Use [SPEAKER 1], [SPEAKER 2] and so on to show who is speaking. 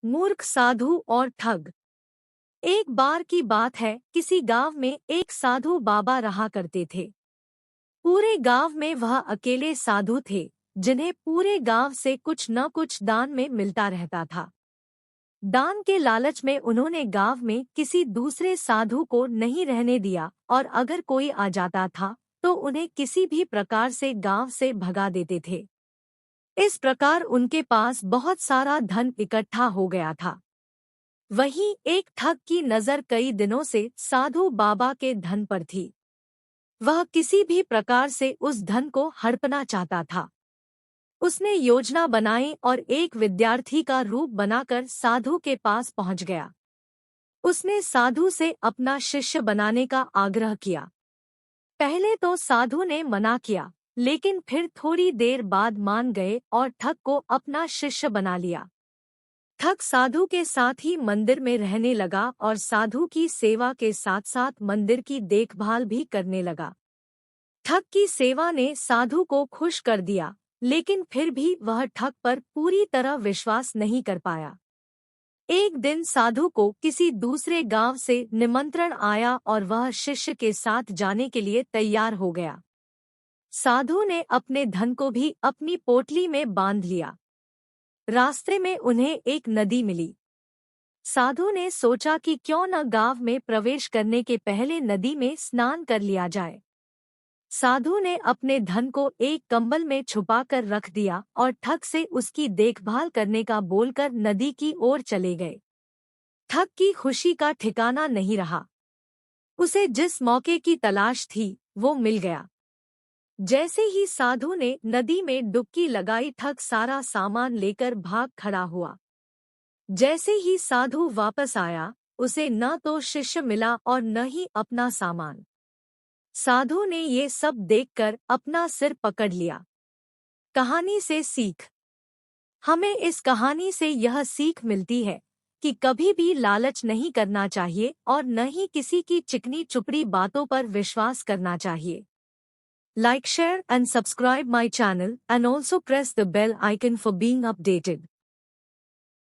[SPEAKER 1] मूर्ख साधु और ठग। एक बार की बात है, किसी गांव में एक साधु बाबा रहा करते थे। पूरे गांव में वह अकेले साधु थे जिन्हें पूरे गांव से कुछ न कुछ दान में मिलता रहता था। दान के लालच में उन्होंने गांव में किसी दूसरे साधु को नहीं रहने दिया और अगर कोई आ जाता था तो उन्हें किसी भी प्रकार से गांव से भगा देते थे। इस प्रकार उनके पास बहुत सारा धन इकट्ठा हो गया था। वहीं एक ठग की नजर कई दिनों से साधु बाबा के धन पर थी। वह किसी भी प्रकार से उस धन को हड़पना चाहता था। उसने योजना बनाई और एक विद्यार्थी का रूप बनाकर साधु के पास पहुंच गया। उसने साधु से अपना शिष्य बनाने का आग्रह किया। पहले तो साधु ने मना किया, लेकिन फिर थोड़ी देर बाद मान गए और ठग को अपना शिष्य बना लिया। ठग साधु के साथ ही मंदिर में रहने लगा और साधु की सेवा के साथ साथ मंदिर की देखभाल भी करने लगा। ठग की सेवा ने साधु को खुश कर दिया, लेकिन फिर भी वह ठग पर पूरी तरह विश्वास नहीं कर पाया। एक दिन साधु को किसी दूसरे गांव से निमंत्रण आया और वह शिष्य के साथ जाने के लिए तैयार हो गया। साधु ने अपने धन को भी अपनी पोटली में बांध लिया। रास्ते में उन्हें एक नदी मिली। साधु ने सोचा कि क्यों न गांव में प्रवेश करने के पहले नदी में स्नान कर लिया जाए। साधु ने अपने धन को एक कंबल में छुपाकर रख दिया और ठग से उसकी देखभाल करने का बोलकर नदी की ओर चले गए। ठग की खुशी का ठिकाना नहीं रहा। उसे जिस मौके की तलाश थी वो मिल गया। जैसे ही साधु ने नदी में डुबकी लगाई, ठग सारा सामान लेकर भाग खड़ा हुआ। जैसे ही साधु वापस आया, उसे न तो शिष्य मिला और न ही अपना सामान। साधु ने ये सब देखकर अपना सिर पकड़ लिया। कहानी से सीख। हमें इस कहानी से यह सीख मिलती है कि कभी भी लालच नहीं करना चाहिए और न ही किसी की चिकनी चुपड़ी बातों पर विश्वास करना चाहिए। Like, share and subscribe my channel and also press the bell icon for being updated.